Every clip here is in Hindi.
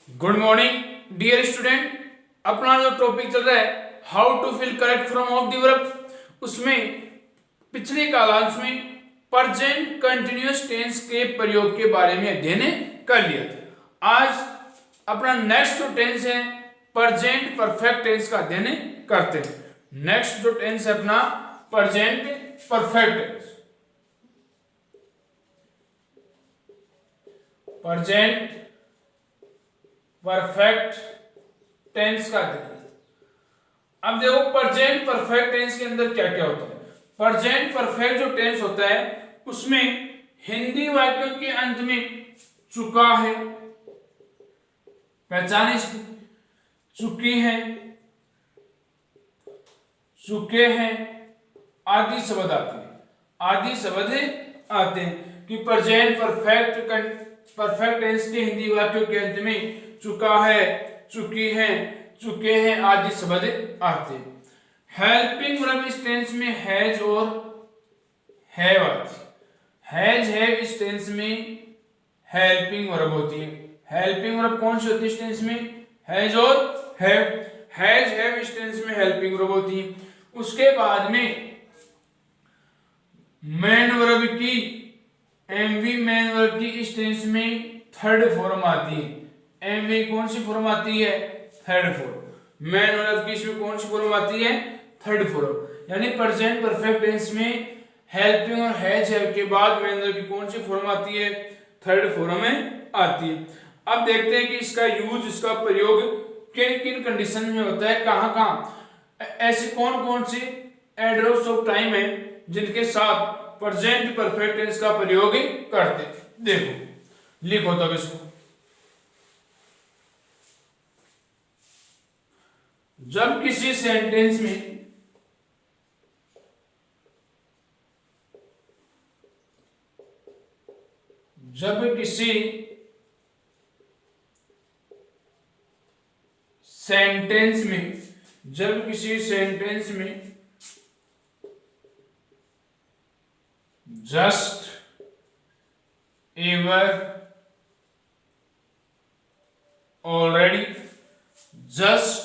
Good morning dear student. अपना जो टॉपिक चल रहा है how to fill correct form of the verb, उसमें पिछले कालांश में प्रेजेंट कंटिन्यूअस टेंस के प्रयोग के बारे में अध्ययन कर लिया था। आज अपना नेक्स्ट जो टेंस है प्रेजेंट परफेक्ट टेंस का अध्ययन करते हैं। नेक्स्ट जो टेंस है अपना present perfect tense. Present perfect tense का अध्ययन। अब देखो प्रेजेंट परफेक्ट टेंस के अंदर क्या क्या होता है। प्रेजेंट परफेक्ट जो टेंस होता है उसमें हिंदी वाक्यों के अंत में चुका है, पहचाने इसकी, चुकी है, चुके हैं आदि शब्द आते हैं, आदि शब्द आते हैं कि प्रेजेंट परफेक्ट टेंस के हिंदी वाक्यों के अंत में चुका है, चुकी है, चुके हैं आदि शब्द आते हैं। हेल्पिंग वर्ब इस टेंस में हैज और हैव आती है। हैज हैव इस टेंस में हेल्पिंग वर्ब होती है। हेल्पिंग वर्ब कौन सी होती है इस टेंस में? हैज और हैव। हैज हैव इस टेंस में हेल्पिंग वर्ब होती है। उसके बाद में मेन वर्ब की एमवी मेन वर्ब की इस टेंस में थर्ड फॉर्म आती है। एमवी कौन सी फॉर्म आती है? Third form. मेन वर्ब की इसमें कौन सी फॉर्म आती है? Third form. यानी प्रेजेंट परफेक्ट टेंस में हेल्पिंग और हैज हैव के बाद मेन वर्ब की कौन सी फॉर्म आती है? थर्ड फॉर्म में आती है। अब देखते हैं कि इसका यूज, इसका प्रयोग किन किन कंडीशन में होता है, कहां कहां, ऐसे कौन कौन से एडवर्ब्स ऑफ टाइम है जिनके साथ प्रेजेंट परफेक्ट टेंस का प्रयोग करते हैं। देखो लिखो तब इसको। जब किसी सेंटेंस में जब किसी सेंटेंस में just, ever, already, just,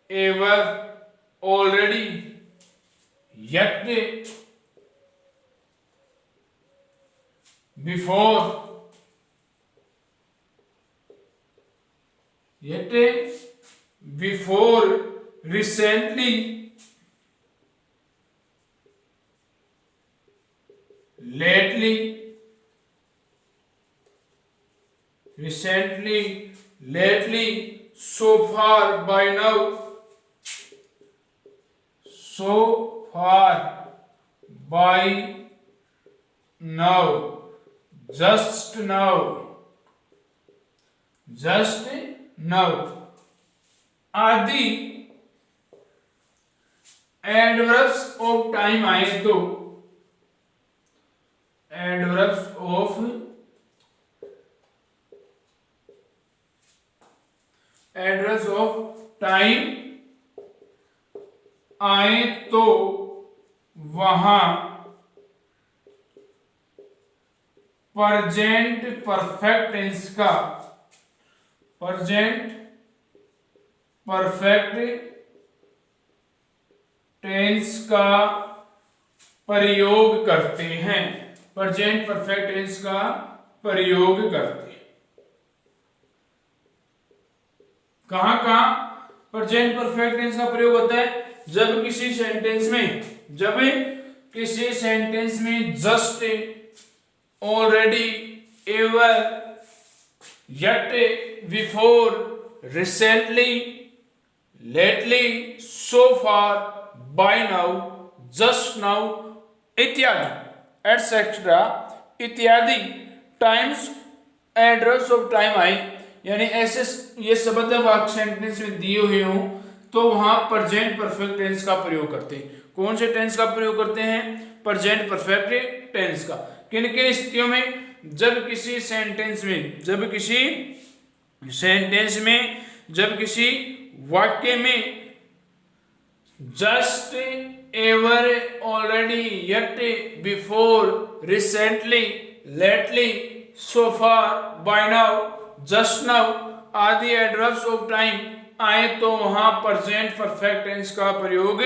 ever, already, yet, before, recently, lately, so far, by now, so far, by now, just now, आदि एडवर्ब्स ऑफ टाइम आए तो एडवर्ब्स ऑफ टाइम आए तो वहां प्रेजेंट परफेक्ट टेंस का प्रयोग करते हैं। प्रेजेंट परफेक्ट टेंस का प्रयोग करते हैं। कहां कहां प्रेजेंट परफेक्ट टेंस का प्रयोग होता है? जब किसी सेंटेंस में just, already, ever, yet, before, recently, lately, so far, by now, just now इत्यादि एटसेट्रा इत्यादि times address of time I, यानी ऐसे ये शब्द वाक्य सेंटेंस में दिए हुए हों तो वहां प्रेजेंट परफेक्ट टेंस का प्रयोग करते हैं। कौन से टेंस का प्रयोग करते हैं? प्रेजेंट परफेक्ट टेंस का। किन किन स्थितियों में? जब किसी वाक्य में just, ever, already, yet, before, recently, lately, so far, by now, just now आदि एडवर्ब्स ऑफ टाइम आए तो वहां प्रेजेंट परफेक्ट टेंस का प्रयोग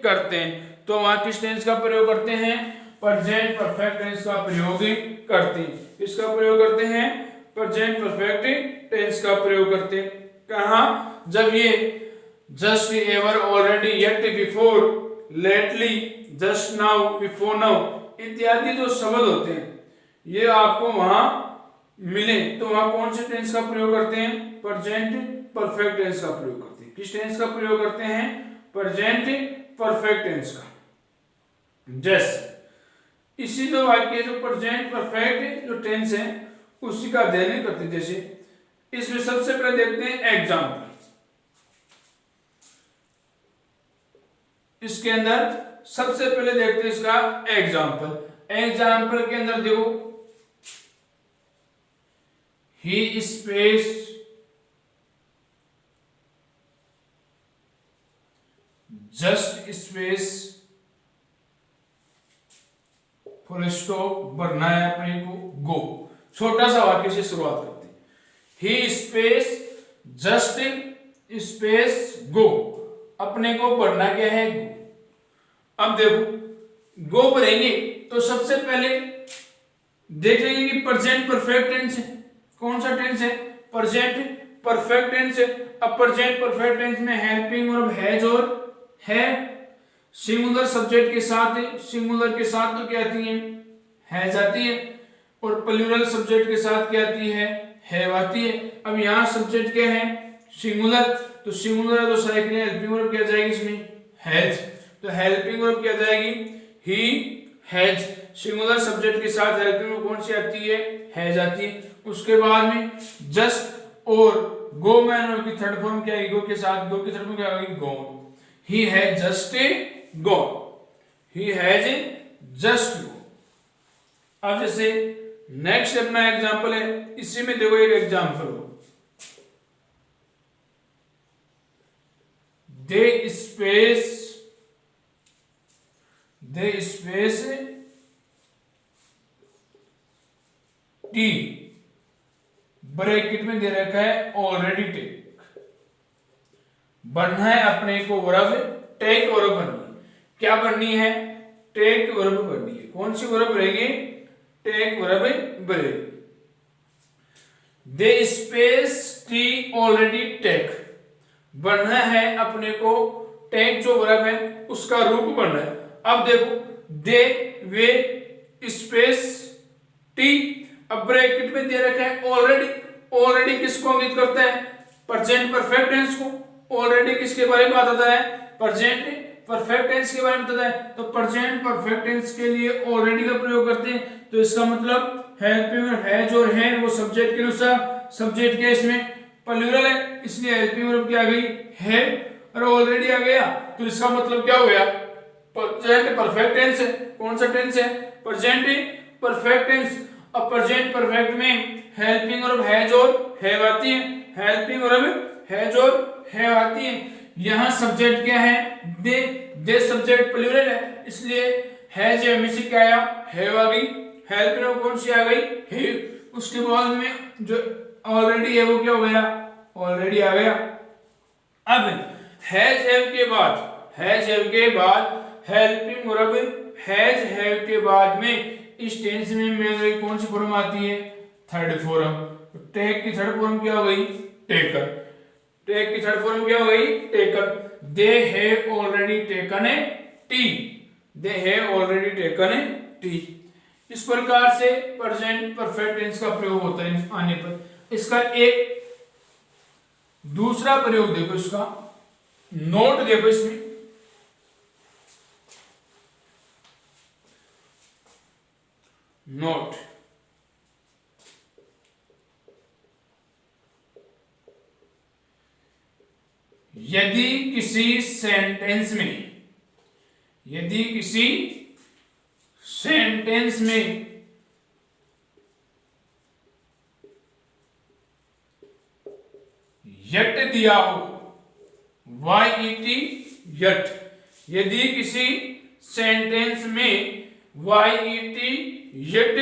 करते हैं। तो वहां किस टेंस का प्रयोग करते हैं? प्रेजेंट परफेक्ट टेंस का प्रयोग करते हैं। किसका प्रयोग करते हैं? प्रेजेंट परफेक्ट टेंस का प्रयोग करते हैं। कहां? जब ये just, ever, already, yet, before, lately, just now, before now इत्यादि जो शब्द होते हैं ये आपको वहां मिले तो वहां कौन से टेंस का प्रयोग करते हैं? प्रेजेंट परफेक्ट टेंस का प्रयोग करते हैं। किस टेंस का प्रयोग करते हैं? प्रेजेंट परफेक्ट टेंस का। जैसे इसी जो वाक्य जो प्रेजेंट परफेक्ट जो टेंस है उसी का अध्ययन करते हैं। जैसे इसमें सबसे पहले देखते हैं एग्जाम्पल। इसके अंदर सबसे पहले देखते हैं इसका एग्जाम्पल। एग्जाम्पल के अंदर देखो, ही space just space full stop भरना है अपने को गो। छोटा सा वाक्य से शुरुआत करते हैं। ही स्पेस जस्ट स्पेस गो, अपने को भरना क्या है? गो। अब देखो गो भरेंगे तो सबसे पहले देखेंगे कि प्रेजेंट परफेक्ट टेंस है। कौन सा टेंस है? प्रेजेंट परफेक्ट टेंस है। अब प्रेजेंट परफेक्ट टेंस में हेल्पिंग वर्ब हैज और है सिंगुलर सब्जेक्ट के साथ है। सिंगुलर के साथ तो क्या आती है? हैज आती है। और प्लूरल सब्जेक्ट के साथ क्या आती है? हैव आती है। अब यहाँ सब्जेक्ट क्या है? सिंगुलर। तो सिंगुलर है तो साइकिल हेल्पिंग वर्ब क्या जाएगी इसमें? हैज। तो हेल्पिंग वर्ब क्या जाएगी? He has. सिंगुलर सब्जेक्ट के साथ हेल्पिंग वर्ब कौन सी आती है? हैज आती है। उसके बाद में जस्ट और गो मैन की थर्ड फॉर्म क्या है? गो के साथ, गो की थर्ड फॉर्म क्या होगी? Gone. He has just gone. He has just gone. अब जैसे नेक्स्ट अपना एग्जांपल है, इसी में देखो एक एग्जांपल हो, दे स्पेस टी ब्रैकेट में दे रखा है ऑलरेडी टेक। बनना है अपने को वर्ब टेक वर्ब बननी है। क्या बननी है? टेक वर्ब बननी है। कौन सी वर्ब रहेगी? टेक वर्ब बनेगी। There space T already take, बनना है अपने को टेक जो वर्ब है उसका रूप बनना है। अब देखो दे, वे, स्पेस टी, अब ब्रैकेट में दे रखा है ऑलरेडी। ऑलरेडी किसको इंगित करता है? प्रेजेंट परफेक्ट टेंस को। ऑलरेडी किसके बारे में बताता है? प्रेजेंट परफेक्ट टेंस के बारे में बताता है। तो प्रेजेंट परफेक्ट टेंस के लिए ऑलरेडी का प्रयोग करते हैं। तो इसका मतलब हेल्पिंग वर्ब हैज और है वो सब्जेक्ट के अनुसार, सब्जेक्ट के इसमें प्लूरल है इसलिए हेल्पिंग वर्ब क्या आ गई? है। और ऑलरेडी आ गया तो इसका मतलब क्या हो गया? प्रेजेंट परफेक्ट टेंस है। कौन सा टेंस है? Present perfect tense. अब प्रेजेंट परफेक्ट में हेल्पिंग वर्ब हैज और हैव आती है। हेल्पिंग वर्ब हैज और हैव आती है। यहां सब्जेक्ट क्या है? दे सब्जेक्ट प्लूरल है इसलिए हैज में से क्या आया? हैव आ गई। हेल्पिंग वर्ब कौन सी आ गई? हैव। उसके बाद में जो ऑलरेडी है वो क्या हो गया? ऑलरेडी आ गया। अब हैज हैव के बाद हेल्पिंग वर्ब हैज हैव के बाद में इस टेंस में मेन कौन सी फॉर्म आती है? Third form. टेक की थर्ड फॉर्म क्या हो गई? टेकन। टेक की थर्ड फॉर्म क्या हो गई? Taken. They have already taken A T. They have already taken A T. इस प्रकार से प्रेजेंट परफेक्ट टेंस का प्रयोग होता है आने पर। इसका एक दूसरा प्रयोग देखो, इसका नोट देखो, इसमें नोट यदि किसी सेंटेंस में यट दिया हो, यट, यदि किसी सेंटेंस में यट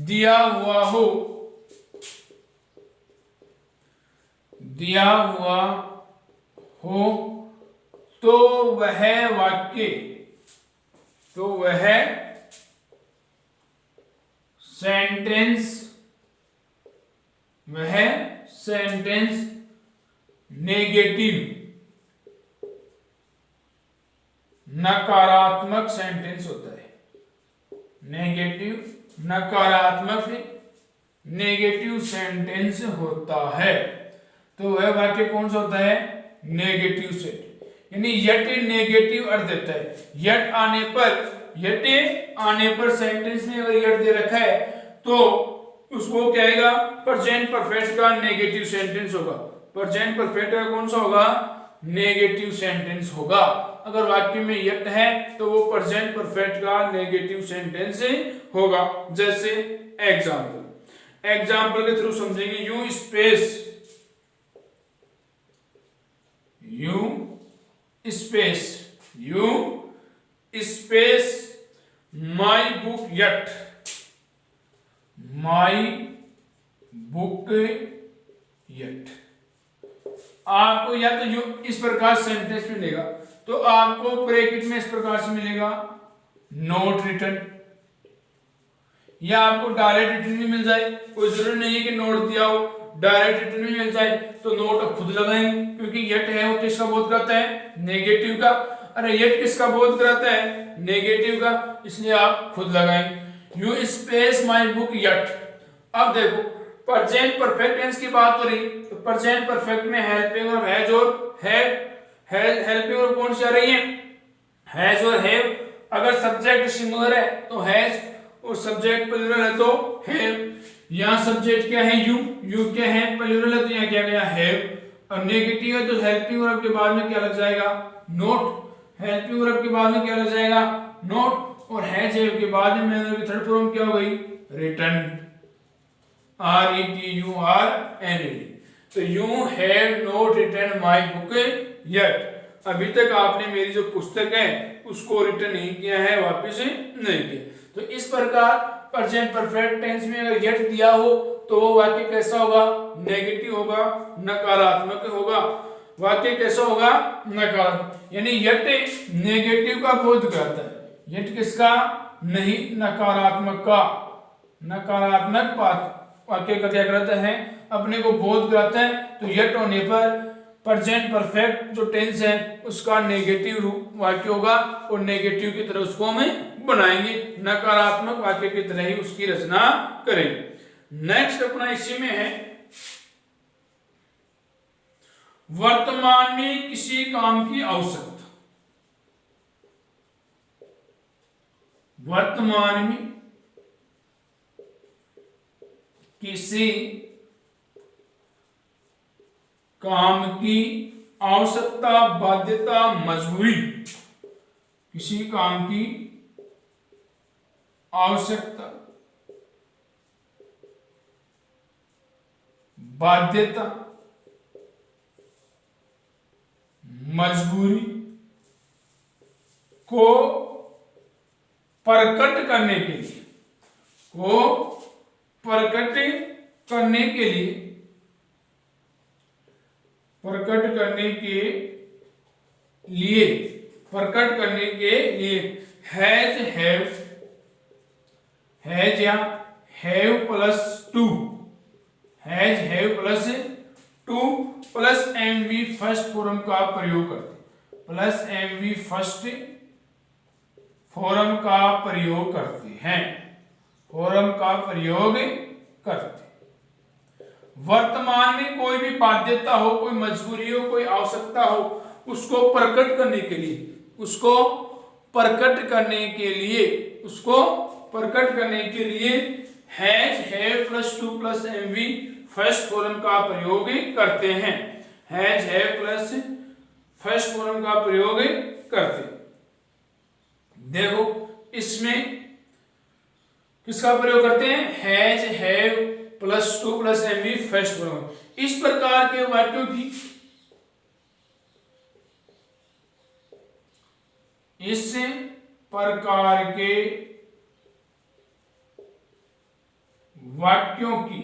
दिया हुआ हो दिया हुआ हो तो वह वाक्य, तो वह सेंटेंस, वह सेंटेंस नेगेटिव, नकारात्मक सेंटेंस होता है। नेगेटिव, नकारात्मक, नेगेटिव सेंटेंस होता है। तो वह वाक्य कौन सा होता है? नेगेटिव सेंटेंस, यानी यट नेगेटिव अर्थ देता है। यट आने पर सेंटेंस में अगर यट दे रखा है तो उसको क्या आएगा? प्रेजेंट परफेक्ट का नेगेटिव सेंटेंस होगा। प्रेजेंट परफेक्ट का कौन सा होगा? नेगेटिव सेंटेंस होगा। अगर वाक्य में यट है तो वो प्रेजेंट परफेक्ट का नेगेटिव सेंटेंस होगा। जैसे एग्जाम्पल के थ्रू समझेंगे। You space my book yet, my book yet. आपको या तो यू इस प्रकार सेंटेंस मिलेगा, तो आपको ब्रैकेट में इस प्रकार से मिलेगा नोट रिटन, या आपको डायरेक्ट रिटन भी मिल जाए। कोई जरूरी नहीं है कि नोट दिया हो, डायरेक्ट रिटन भी मिल जाए तो नोट आप खुद लगाएंगे, क्योंकि यट है वो किसका बोध करता है? नेगेटिव का। अरे यट किसका बोध करता है? नेगेटिव का, इसलिए आप खुद लगाएंगे। You space my book yet. अब देखो प्रेजेंट परफेक्ट टेंस की बात हो रही, तो प्रेजेंट परफेक्ट में हेल्पिंग और हैज और हेल्पिंग और कौन सी आ रही है? हैज और हैव। अगर सब्जेक्ट सिंगुलर है तो हैज, और सब्जेक्ट प्लूरल है तो हैव। यहाँ सब्जेक्ट क्या है? यू क्या है? प्लूरल है तो यहाँ क्या गया? हैव। और नेगेटिव है तो हेल्पिंग वर्ब के बाद में क्या लग जाएगा? नोट। हेल्पिंग वर्ब के बाद में क्या लग जाएगा? नोट। और हैज हैव के बाद में मैनर की थर्ड फॉर्म क्या हो गई? Written, RETURN। तो you have not written my book yet. अभी तक आपने मेरी जो पुस्तक है उसको रिटर्न नहीं किया है, वापस नहीं किया। तो इस प्रकार प्रेजेंट परफेक्ट टेंस में अगर येट दिया हो तो वो वाक्य कैसा होगा? नेगेटिव होगा, नकारात्मक होगा। वाक्य कैसा होगा? नकारात्मक, यानी येट नेगेटिव का बोध करता है। येट किसका? नहीं, नकारात्मक का। नकारात्मक वाक्य का क्या करता है? अपने को बोध कराता है। तो यट होने पर प्रेजेंट परफेक्ट जो टेंस है उसका नेगेटिव रूप वाक्य होगा, और नेगेटिव की तरह उसको हमें बनाएंगे, नकारात्मक वाक्य की तरह ही उसकी रचना करेंगे। नेक्स्ट अपना इसी में है, वर्तमान में किसी काम की आवश्यकता। वर्तमान में किसी काम की आवश्यकता, बाध्यता, मजबूरी। किसी काम की आवश्यकता, बाध्यता, मजबूरी को प्रकट करने के लिए, प्रकट करने के लिए हैज या have plus to, plus MV first form का प्रयोग करते, प्लस एमवी फर्स्ट फॉर्म का प्रयोग करते हैं, वर्तमान में कोई भी बाध्यता हो, कोई मजबूरी हो, कोई आवश्यकता हो, उसको प्रकट करने के लिए has, have plus to plus MV first form का प्रयोग करते हैं। Has, have plus first form का प्रयोग करते। देखो इसमें किसका प्रयोग करते हैं? Has, have plus to plus MV first form. इस प्रकार के वाक्यों की, इस प्रकार के वाक्यों की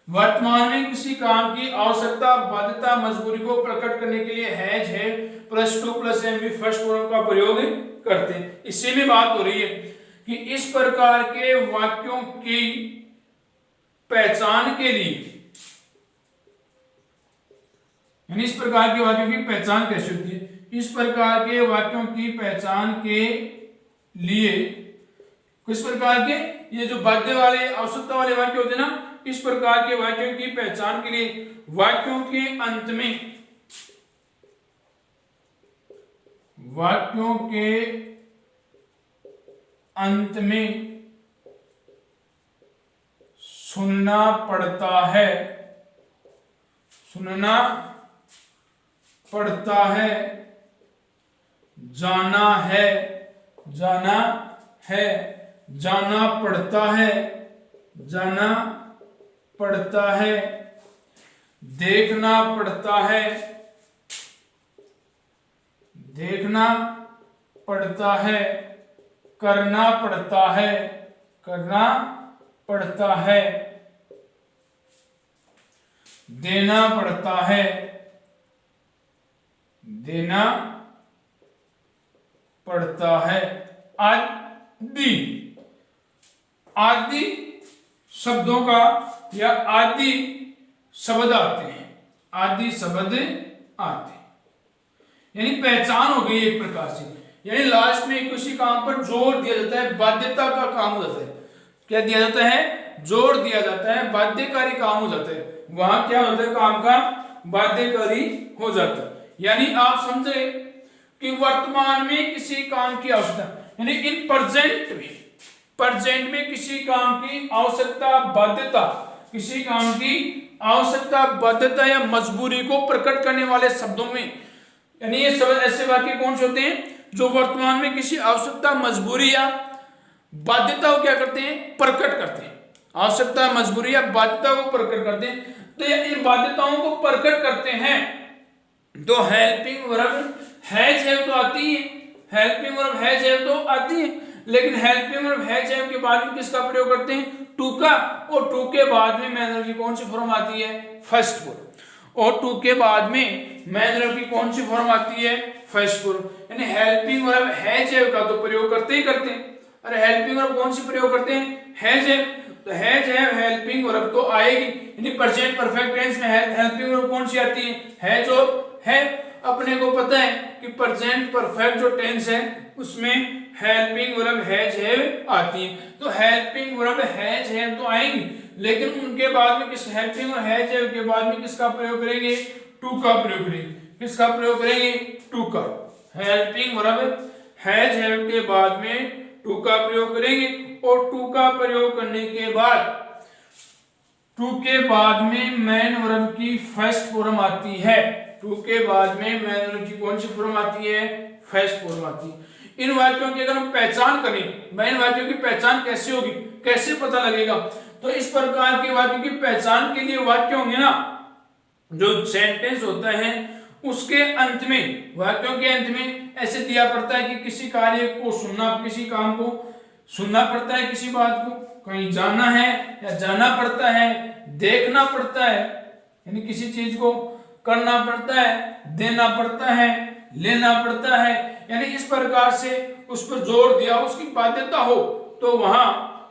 वर्तमान में किसी काम की आवश्यकता, बाध्यता, मजबूरी को प्रकट करने के लिए हैज है प्लस टू प्लस एम भी फर्स्ट फॉर्म का प्रयोग करते हैं। इसी में बात हो रही है कि इस प्रकार के वाक्यों की पहचान के लिए, यानी इस प्रकार के वाक्यों की पहचान कैसे होती है, इस प्रकार के वाक्यों की पहचान के लिए किस प्रकार के, ये जो बाध्य वाले आवश्यकता वाले वाक्य होते हैं ना, इस प्रकार के वाक्यों की पहचान के लिए वाक्यों के अंत में सुनना पड़ता है, जाना पड़ता है, देखना पड़ता है, करना पड़ता है, देना पड़ता है आदि शब्दों का या आदि शब्द आते हैं, यानी पहचान हो गई एक प्रकार से। यानी लास्ट में किसी काम पर जोर दिया जाता है, बाध्यता का काम हो जाता है। क्या दिया जाता है? जोर दिया जाता है, बाध्यकारी काम हो जाता है। वहां क्या होता है? काम का बाध्यकारी हो जाता है। यानी आप समझे कि वर्तमान में किसी काम की आवश्यकता, यानी इन प्रेजेंट में किसी काम की आवश्यकता, बाध्यता, किसी काम की आवश्यकता, बाध्यता या मजबूरी को प्रकट करने वाले शब्दों में, यानी ये शब्द ऐसे वाक्य कौन से होते हैं जो वर्तमान में किसी आवश्यकता, मजबूरी या बाध्यता को क्या करते हैं? प्रकट करते हैं। आवश्यकता, मजबूरी या बाध्यता को प्रकट करते हैं। तो ये इन बाध्यताओं को प्रकट करते हैं तो हेल्पिंग वर्ब हैज हैव तो आती है, हेल्पिंग वर्ब हैज हैव तो आती है, लेकिन हेल्पिंग वर्ब हैज हैव के बाद में किसका प्रयोग करते हैं? टू का। और टू के बाद में मैन वर्ब की कौन सी फॉर्म आती है? First form. और टू के बाद में मैन वर्ब की कौन सी फॉर्म आती है? First form. यानी हेल्पिंग वर्ब हैज हैव का तो प्रयोग करते ही करते हैं। अरे हेल्पिंग वर्ब कौन सी प्रयोग करते हैं? Has have. तो हैज हैव हेल्पिंग वर्ब तो आएगी, यानी प्रेजेंट परफेक्ट टेंस में हेल्पिंग वर्ब कौन सी आती है? हैज और है। अपने को पता है कि प्रेजेंट परफेक्ट जो टेंस है उसमें हेल्पिंग वर्ब हैज हैव आती है। तो हेल्पिंग वर्ब हैज हैव तो आएंगी, लेकिन उनके बाद में किस हेल्पिंग और हैज हैव के बाद में किसका प्रयोग करेंगे? टू का प्रयोग करेंगे। किसका प्रयोग करेंगे? टू का। हेल्पिंग वर्ब हैज हैव के बाद में टू का प्रयोग करेंगे। और टू का प्रयोग करने के बाद टू के बाद में मैन वर्ब की फर्स्ट फॉर्म आती है। टू के बाद में मैन वर्ब की कौन सी फॉर्म आती है? फर्स्ट फॉर्म आती है। इन वाक्यों की अगर हम पहचान करें, मैन वाक्यों की पहचान कैसे होगी, कैसे पता लगेगा? तो इस प्रकार के वाक्यों की पहचान के लिए वाक्य होंगे ना, जो सेंटेंस होता है उसके अंत में, वाक्यों के अंत में ऐसे दिया पड़ता है कि किसी कार्य को सुनना, किसी काम को सुनना पड़ता है, किसी बात को कहीं जाना है या जाना पड़ता है, देखना पड़ता है, यानी किसी चीज को करना पड़ता है, देना पड़ता है, लेना पड़ता है, यानी इस प्रकार से उस पर जोर दिया, उसकी बाध्यता हो, तो वहां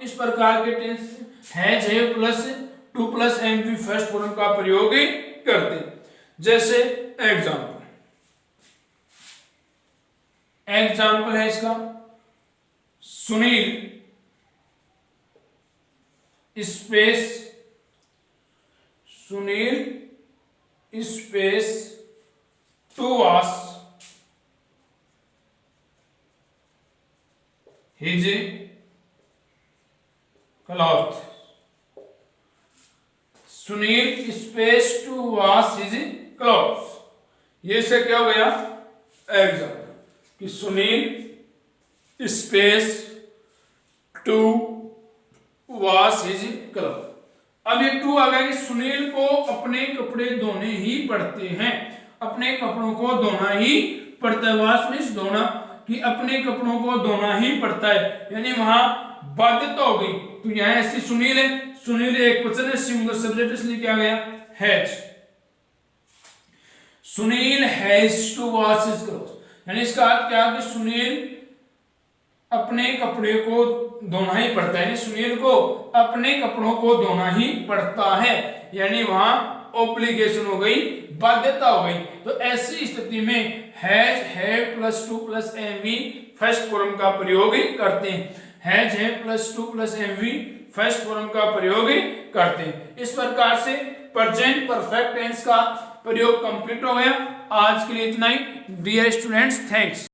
इस प्रकार के tense has have plus to plus M भी फर्स्ट फॉर्म का प्रयोग करते। जैसे एग्जाम्पल है इसका, Sunil space to wash his cloth. Sunil space to wash his cloth. ये से क्या हो गया? एग्जाम्पल कि Sunil space to wash his cloth. अब ये टू आ गया कि सुनील को अपने कपड़े धोने ही पड़ते हैं, अपने कपड़ों को धोना ही पड़ता है। वॉश मींस धोना, कि अपने कपड़ों को धोना ही पड़ता है, यानी वहां बाध्यता हो गई। तो यहाँ ऐसी सुनील है, सुनील एक वचन है, सिंगुलर सब्जेक्ट इसलिए क्या गया has. Sunil has to wash his clothes, यानी इसका अर्थ क्या कि सुनील अपने कपड़े को धोना ही पड़ता है, सुनील को अपने कपड़ों को धोना ही पड़ता है, यानी वहां ऑब्लिगेशन हो गई, बाध्यता हो गई। तो ऐसी स्थिति में has have plus to plus MV first form का प्रयोग करते हैं। Has have plus to plus MV first form का प्रयोग करते हैं। इस प्रकार से प्रेजेंट परफेक्ट टेंस का प्रयोग कंप्लीट हो गया। आज के लिए इतना ही। Dear students, thanks.